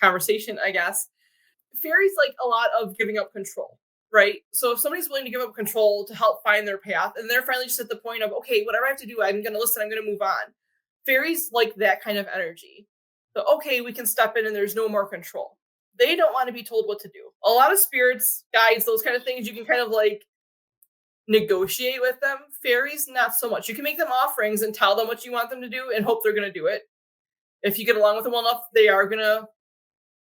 conversation, I guess. Fairies like a lot of giving up control, right? So if somebody's willing to give up control to help find their path, and they're finally just at the point of, okay, whatever I have to do, I'm going to listen, I'm going to move on. Fairies like that kind of energy. So, okay, we can step in and there's no more control. They don't want to be told what to do. A lot of spirits, guides, those kind of things, you can kind of like negotiate with them. Fairies, not so much. You can make them offerings and tell them what you want them to do and hope they're going to do it. If you get along with them well enough, they are going to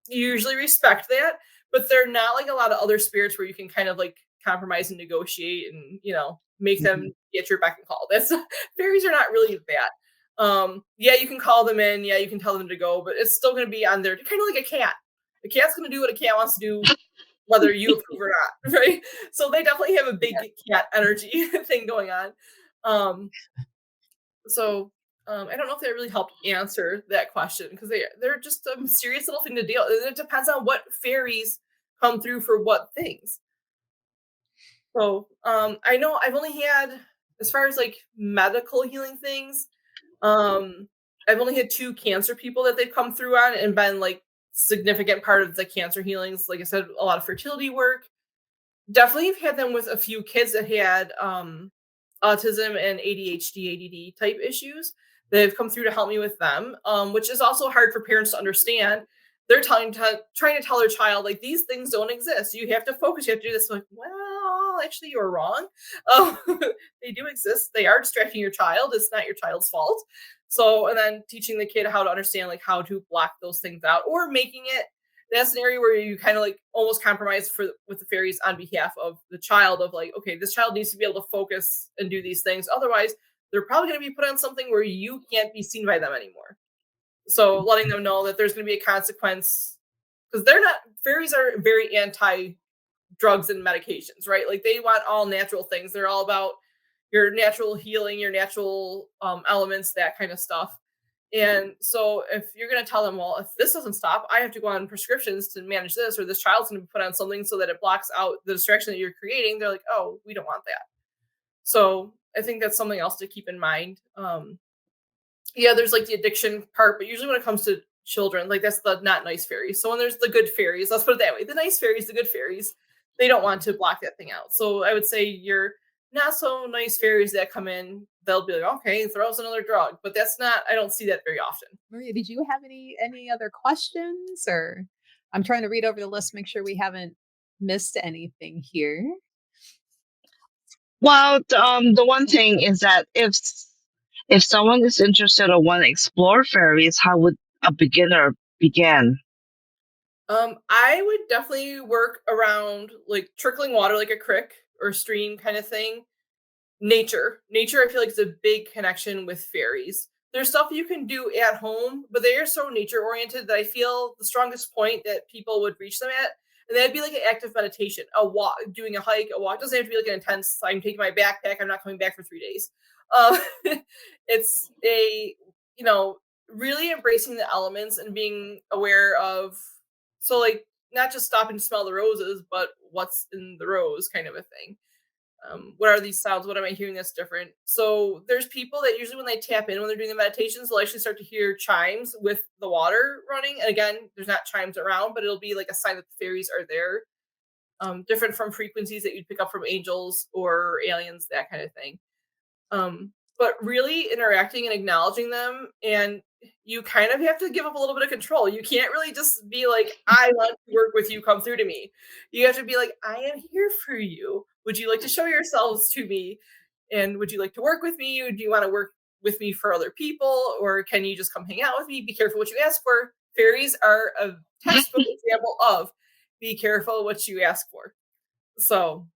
usually respect that, but they're not like a lot of other spirits where you can kind of like compromise and negotiate and make them
Mhm.
get your beck and call. That's fairies are not really that. Yeah, you can call them in, yeah, you can tell them to go, but it's still going to be on their kind of like a cat. A cat's going to do what a cat wants to do, whether you approve or not, right? So they definitely have a big cat energy thing going on. Um, so I don't know if that really helped answer that question because they're just a mysterious little thing to deal. It depends on what fairies come through for what things. So I know I've only had, as far as like medical healing things, um, I've only had two cancer people that they've come through on and been like significant part of the cancer healings. Like I said, a lot of fertility work. Definitely have had them with a few kids that had autism and ADHD, ADD type issues. They've come through to help me with them, which is also hard for parents to understand. They're trying to tell their child like these things don't exist. You have to focus. You have to do this. Like, well, actually, you're wrong. Um, they do exist. They are distracting your child. It's not your child's fault. So, and then teaching the kid how to understand like how to block those things out, or making it that's an area where you kind of like almost compromise for with the fairies on behalf of the child of like, okay, this child needs to be able to focus and do these things. Otherwise, they're probably going to be put on something where you can't be seen by them anymore. So letting them know that there's going to be a consequence because they're not fairies are very anti drugs and medications, right? Like they want all natural things. They're all about your natural healing, your natural elements, that kind of stuff. And so if you're going to tell them, well, if this doesn't stop, I have to go on prescriptions to manage this, or this child's going to be put on something so that it blocks out the distraction that you're creating, they're like, oh, we don't want that. So I think that's something else to keep in mind. Yeah, there's like the addiction part, but usually when it comes to children, like that's the not nice fairies. So when there's the good fairies, let's put it that way, the nice fairies, the good fairies, they don't want to block that thing out. So I would say your not so nice fairies that come in, they'll be like, okay, throw us another drug. But that's not, I don't see that very often.
Maria, did you have any other questions? Or I'm trying to read over the list, make sure we haven't missed anything here.
Well, the one thing is that if someone is interested or want to explore fairies, how would a beginner begin?
I would definitely work around like trickling water, like a creek or stream kind of thing. Nature, I feel like is a big connection with fairies. There's stuff you can do at home, but they are so nature oriented that I feel the strongest point that people would reach them at, and that'd be like an active meditation, a walk, doing a hike, a walk. It doesn't have to be like an intense. I'm taking my backpack. I'm not coming back for 3 days. Um, it's a really embracing the elements and being aware of. So like not just stopping to smell the roses, but what's in the rose kind of a thing. What are these sounds? What am I hearing that's different? So there's people that usually when they tap in when they're doing the meditations, they'll actually start to hear chimes with the water running. And again, there's not chimes around, but it'll be like a sign that the fairies are there. Different from frequencies that you'd pick up from angels or aliens, that kind of thing. But really interacting and acknowledging them, and you kind of have to give up a little bit of control. You can't really just be like, I want to work with you, come through to me. You have to be like, I am here for you. Would you like to show yourselves to me? And would you like to work with me? Do you want to work with me for other people? Or can you just come hang out with me? Be careful what you ask for. Fairies are a textbook example of be careful what you ask for. So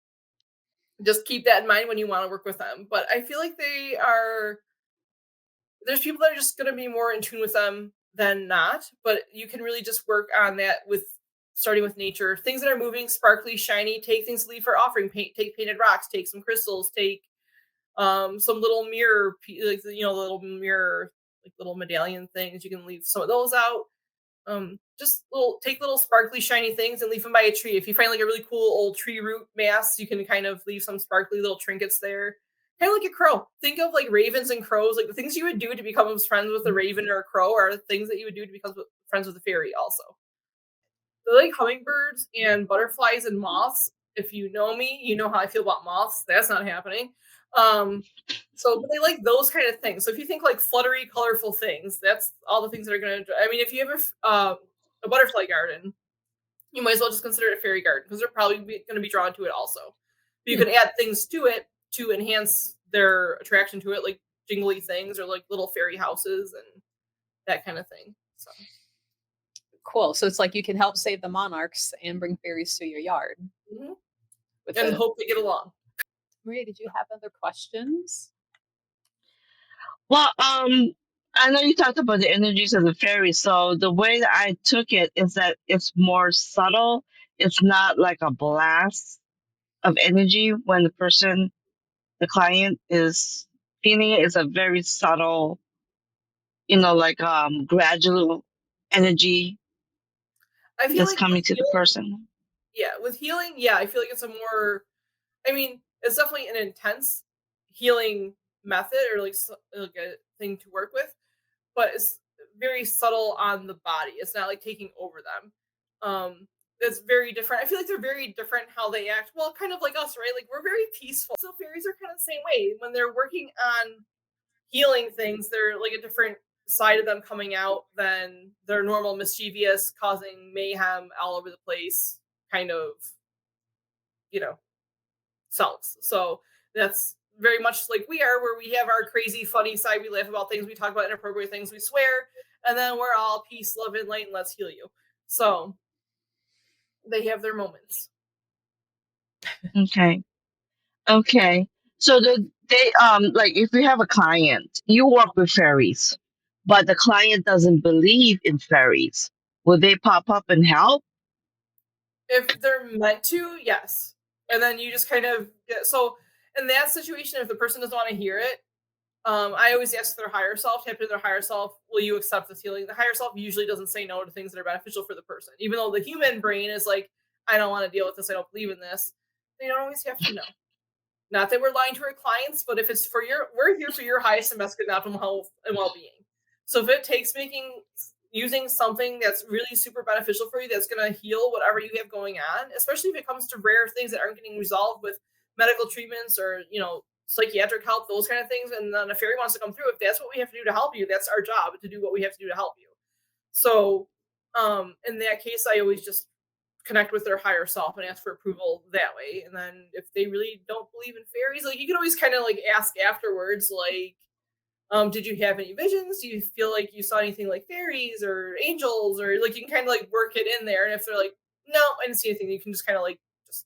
just keep that in mind when you want to work with them. But I feel like there's people that are just going to be more in tune with them than not. But you can really just work on that with starting with nature. Things that are moving, sparkly, shiny, take things to leave for offering. Take painted rocks, take some crystals, take some little mirror, like, little mirror, like little medallion things. You can leave some of those out. Just take little sparkly shiny things and leave them by a tree. If you find like a really cool old tree root mass, you can kind of leave some sparkly little trinkets there. Kind of like a crow. Think of like ravens and crows, like the things you would do to become friends with a raven or a crow are things that you would do to become friends with a fairy also. So like hummingbirds and butterflies and moths. If you know me, you know how I feel about moths. That's not happening. But they like those kind of things. So if you think like fluttery, colorful things, that's all the things that are going to. I mean, if you have a butterfly garden, you might as well just consider it a fairy garden because they're probably going to be drawn to it also. But you can add things to it to enhance their attraction to it, like jingly things or like little fairy houses and that kind of thing. So
Cool. So it's like you can help save the monarchs and bring fairies to your yard.
mhm. And hope they get along.
Maria, did you have other questions?
Well, I know you talked about the energies of the fairies. So the way that I took it is that it's more subtle. It's not like a blast of energy when the client is feeling it. It's a very subtle, like gradual energy
I feel
that's
like with
coming to the
healing,
person.
with healing, yeah, I feel like it's a more. I mean, it's definitely an intense healing method or like a thing to work with, but it's very subtle on the body. It's not like taking over them. It's very different. I feel like they're very different how they act. Well, kind of like us, right? Like we're very peaceful. So fairies are kind of the same way. When they're working on healing things, they're like a different side of them coming out than their normal mischievous, causing mayhem all over the place kind of, you know, selves. So that's very much like we are, where we have our crazy, funny side. We laugh about things, we talk about inappropriate things, we swear, and then we're all peace, love, and light, and let's heal you. So they have their moments.
Okay. Okay. So they like if you have a client, you work with fairies, but the client doesn't believe in fairies, will they pop up and help?
If they're meant to, yes. And then you just kind of get so in that situation, if the person doesn't want to hear it, I always ask their higher self, tap into their higher self, will you accept this healing? The higher self usually doesn't say no to things that are beneficial for the person. Even though the human brain is like, I don't want to deal with this, I don't believe in this. They don't always have to know. Not that we're lying to our clients, but if it's we're here for your highest and best good optimal health and well-being. So if it takes using something that's really super beneficial for you, that's going to heal whatever you have going on, especially if it comes to rare things that aren't getting resolved with medical treatments or, psychiatric help, those kind of things. And then a fairy wants to come through. If that's what we have to do to help you, that's our job to do what we have to do to help you. So, in that case, I always just connect with their higher self and ask for approval that way. And then if they really don't believe in fairies, like you can always kind of like ask afterwards, like, did you have any visions? Do you feel like you saw anything like fairies or angels? Or like you can kind of like work it in there. And if they're like, no, I didn't see anything, you can just kind of like just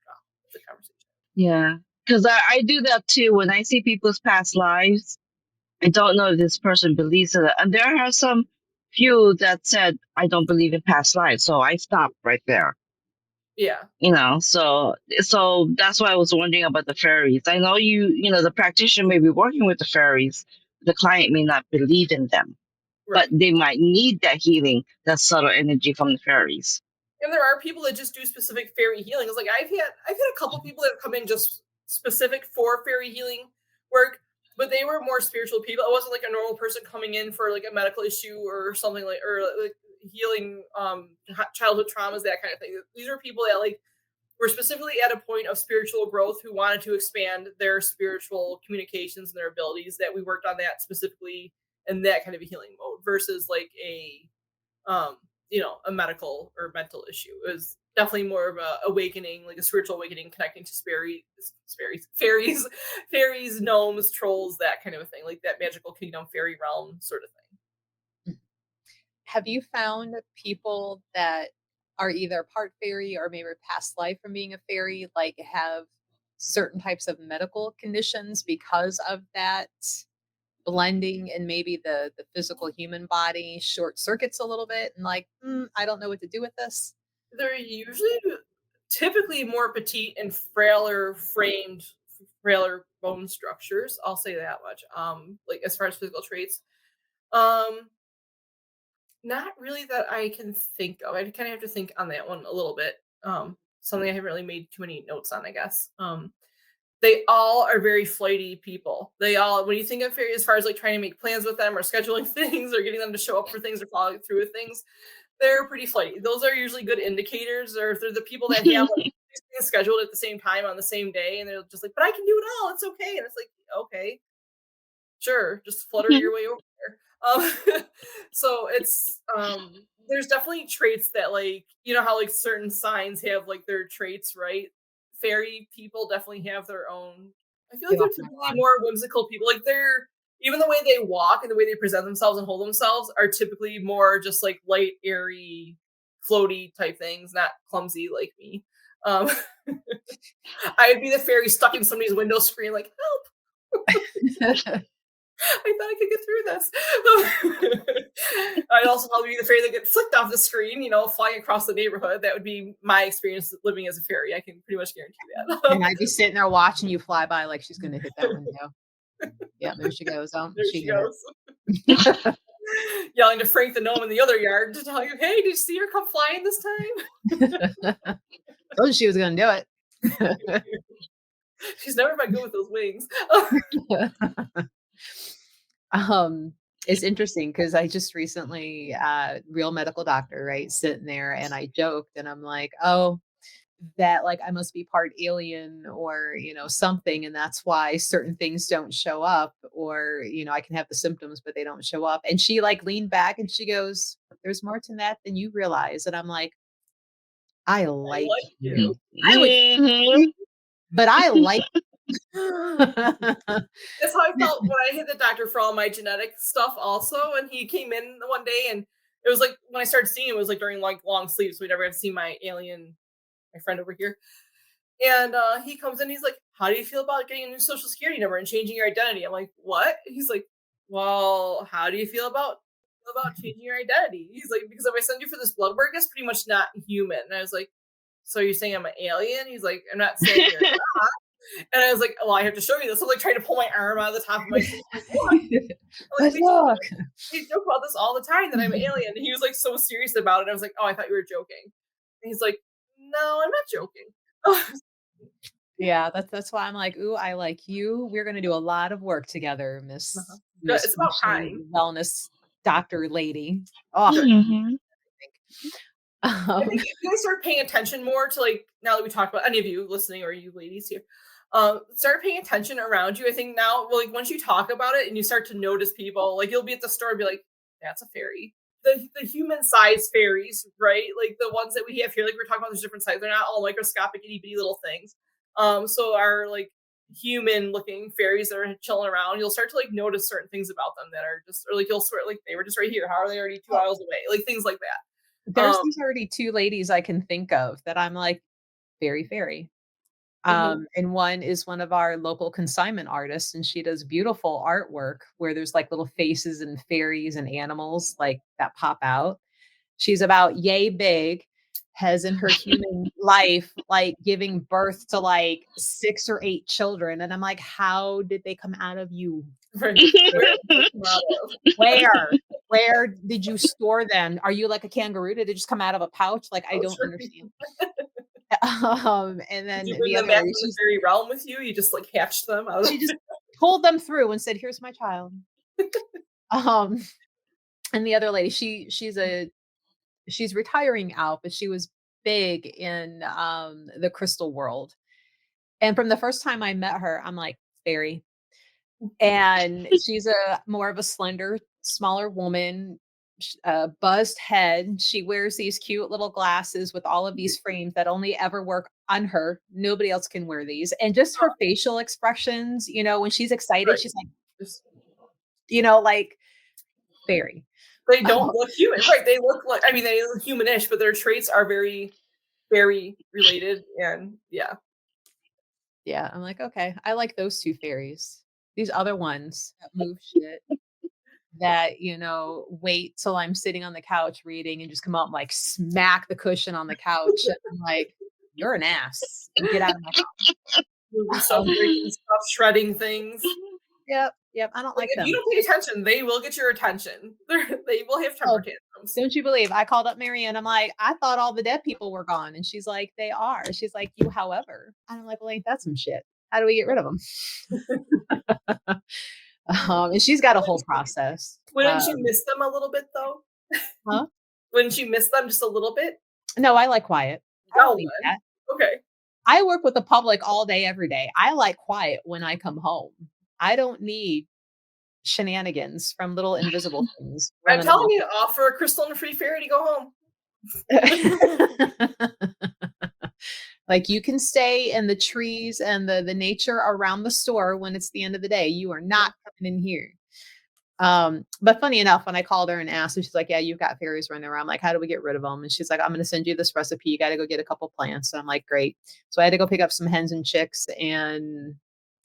drop the conversation.
Yeah. Because I do that too. When I see people's past lives, I don't know if this person believes in it. And there are some few that said, I don't believe in past lives. So I stopped right there.
Yeah.
So that's why I was wondering about the fairies. I know the practitioner may be working with the fairies. The client may not believe in them,
Right.
but they might need that healing, that subtle energy from the fairies.
And there are people that just do specific fairy healings. Like I've had a couple people that have come in just specific for fairy healing work, but they were more spiritual people. It wasn't like a normal person coming in for like a medical issue or something like, or like healing childhood traumas, that kind of thing. These are people that like were specifically at a point of spiritual growth who wanted to expand their spiritual communications and their abilities, that we worked on that specifically in that kind of a healing mode versus like um, a medical or mental issue. It was definitely more of a awakening, like a spiritual awakening, connecting to fairies, gnomes, trolls, that kind of a thing, like that magical kingdom, fairy realm sort of thing.
Have you found people that are either part fairy or maybe past life from being a fairy, like have certain types of medical conditions because of that blending, and maybe the physical human body short circuits a little bit and like, I don't know what to do with this.
They're usually typically more petite and frailer framed, frailer bone structures. I'll say that much. Like as far as physical traits, um, not really that I can think of. I kind of have to think on that one a little bit. Something I haven't really made too many notes on, I guess. They all are very flighty people. They all, when you think of fairy, as far as like trying to make plans with them or scheduling things or getting them to show up for things or following through with things, they're pretty flighty. Those are usually good indicators, or if they're the people that have like things scheduled at the same time on the same day, and they're just like, "But I can do it all. It's okay." And it's like, "Okay, sure, just flutter your way over there." So it's there's definitely traits that, like, you know how like certain signs have like their traits, right? Fairy people definitely have their own. I feel like
Give
they're
up my
typically
wand.
more whimsical people. Like they're, even the way they walk and the way they present themselves and hold themselves are typically more just like light, airy, floaty type things, not clumsy like me. Um, I'd be the fairy stuck in somebody's window screen, like, help. I thought I could get through this. I'd also probably be the fairy that gets flicked off the screen, flying across the neighborhood. That would be my experience living as a fairy. I can pretty much guarantee that.
And I'd be sitting there watching you fly by like she's gonna hit that window. Yeah, there she goes. Oh,
There
she
she
hit
goes.
it.
Yelling to Frank the gnome in the other yard to tell you, hey, did you see her come flying this time?
Told you she was gonna do it.
She's never been good with those wings.
um it's interesting because I just recently real medical doctor, right, sitting there, and I joked and I'm like, oh, that like I must be part alien or something, and that's why certain things don't show up, or I can have the symptoms but they don't show up. And she like leaned back and she goes, there's more to that than you realize. And I'm like, I
I
like
like
you.
you.
I like
Mhm.
you, but I like
That's how I felt when I hit the doctor for all my genetic stuff also. And he came in one day, and it was like when I started seeing him, it was like during like long sleeps. We never had seen my alien, my friend over here. And he comes in, he's like, how do you feel about getting a new social security number and changing your identity? I'm like, what? He's like, well, how do you feel about changing your identity? He's like, because if I send you for this blood work, it's pretty much not human. And I was like, so you're saying I'm an alien? He's like, I'm not saying you're not. And I was like, well, I have to show you this. I'm like trying to pull my arm out of the top of my seat. Like, look. I'm like,
Let's look.
we joke about this all the time that I'm an alien. And he was like so serious about it. I was like, oh, I thought you were joking. And he's like, no, I'm not joking.
Yeah, that's why I'm like, ooh, I like you. We're gonna do a lot of work together,
Uh-huh.
Miss
Good.
Miss
It's about
Functioning
time.
Wellness Doctor Lady. Oh,
Good.
Mhm.
I think
um,
if you guys start paying attention more to, like, now that we talked about any of you listening or you ladies here, start paying attention around you. I think now, well, like once you talk about it and you start to notice people, like you'll be at the store and be like, that's a fairy. The human sized fairies, right? Like the ones that we have here, like we're talking about, there's different sizes. They're not all microscopic itty bitty little things. So our like human looking fairies that are chilling around, you'll start to like notice certain things about them that are just, or like you'll swear like they were just right here. How are they already 2 aisles away? Like things like that.
there's these already two ladies I can think of that I'm like, very fairy.
Mhm.
And one is one of our local consignment artists, and she does beautiful artwork where there's like little faces and fairies and animals like that pop out. She's about yay big, has in her human life like giving birth to like 6 or 8 children. And I'm like, how did they come out of you?
Right. Where did they come out of?
Where? Where did you store them? Are you like a kangaroo? Did it just come out of a pouch? Like, I
Oh,
don't
sure.
understand. And
Did
then
you bring
the
them
other
back
lady,
from the fairy realm with you? You just, like, hatched them out of
she just pulled them through and said, "Here's my child." Um, and the other lady, she's retiring out, but she was big in the crystal world. And from the first time I met her, I'm like, "Fairy." And she's a more of a slender, smaller woman, buzzed head. She wears these cute little glasses with all of these frames that only ever work on her. Nobody else can wear these. And just her facial expressions, when she's excited,
Right.
she's like,
Just
like fairy.
they don't look human. Right, they look like I mean, they look humanish, but their traits are very, very related, and yeah.
Yeah, I'm like, okay, I like those two fairies. These other ones that move shit, that, wait till I'm sitting on the couch reading and just come out and like smack the cushion on the couch. And I'm like, you're an ass. Get out of my house.
Moving stuff, breaking stuff, shredding things.
Yep. Yep. I don't
Like,
like
if you
them.
don't pay attention, they will get your attention. They will have temper
Oh,
tantrums.
don't you believe I called up Marianne? I'm like, I thought all the dead people were gone. And she's like, they are. She's like, you, however. And I'm like, well, ain't that some shit? How do we get rid of them? And she's got a whole process.
Wouldn't you miss them a little bit, though?
Huh?
Wouldn't you miss them just a little bit?
No, I like quiet. I don't
Well
need
then.
that.
Okay.
I work with the public all day, every day. I like quiet when I come home. I don't need shenanigans from little invisible things
I'm
running
telling you, offer a crystal and a free fairy to go home.
amok. Like, you can stay in the trees and the nature around the store when it's the end of the day. You are not coming in here. But funny enough, when I called her and asked, and she's like, "Yeah, you've got fairies running around." I'm like, "How do we get rid of them?" And she's like, "I'm going to send you this recipe. You got to go get a couple plants." And I'm like, "Great." So I had to go pick up some hens and chicks and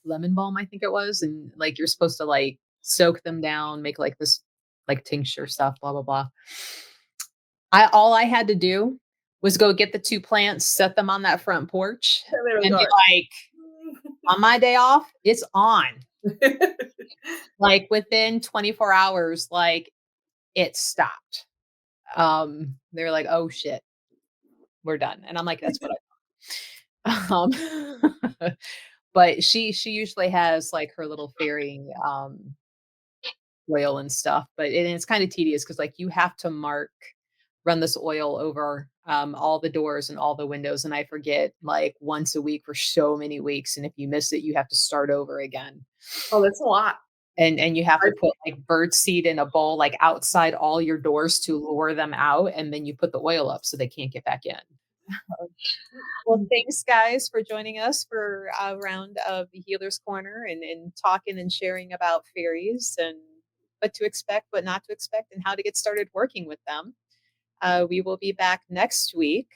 lemon balm, I think it was. And like, you're supposed to like soak them down, make like this like tincture stuff, blah, blah, blah. All I had to do was go get the 2 plants, set them on that front porch,
And they were
and be
gone.
like, on my day off, it's on. Like, within 24 hours, like, it stopped. They're like, "Oh shit, we're done." And I'm like, "That's what I thought." But she usually has like her little fairy oil and stuff, but it's kind of tedious because like you have to run this oil over all the doors and all the windows, and I forget like once a week for so many weeks, and if you miss it, you have to start over again.
Oh, that's a lot.
And you have to put like bird seed in a bowl like outside all your doors to lure them out, and then you put the oil up so they can't get back in. Well, thanks guys for joining us for a round of the Healer's Corner and talking and sharing about fairies and what to expect, what not to expect, and how to get started working with them. We will be back next week.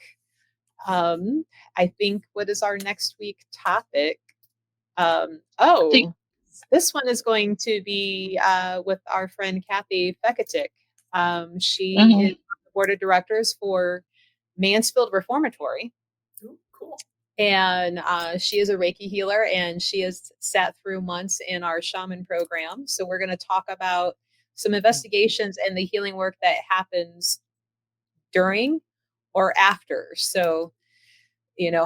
I think, what is our next week topic?
Think-
This one is going to be with our friend Kathy Fekatic. She is on the board of directors for Mansfield Reformatory.
Ooh, cool.
And she is a Reiki healer, and she has sat through months in our shaman program. So we're going to talk about some investigations and the healing work that happens during or after. So,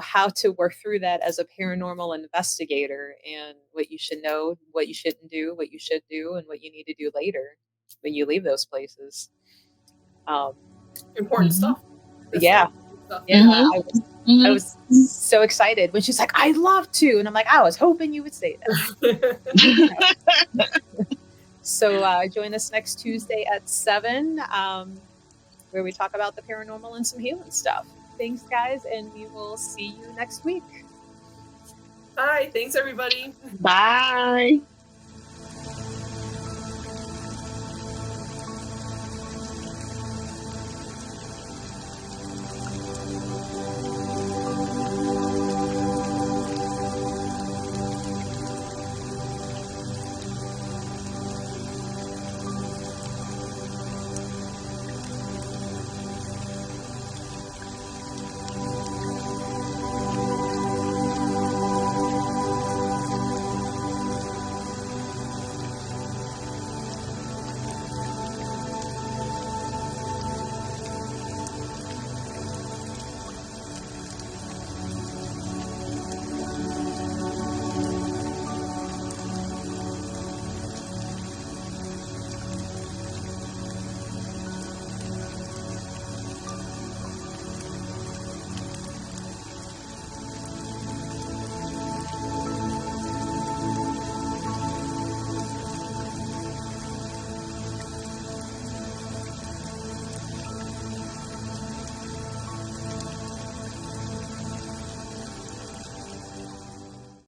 how to work through that as a paranormal investigator, and what you should know, what you shouldn't do, what you should do, and what you need to do later when you leave those places.
Important stuff.
Yeah.
Stuff.
Yeah. I was so excited when she's like, "I'd love to." And I'm like, I was hoping you would say that. So join us next Tuesday at 7, where we talk about the paranormal and some healing stuff. Thanks, guys, and we will see you next week.
Bye. Thanks, everybody.
Bye.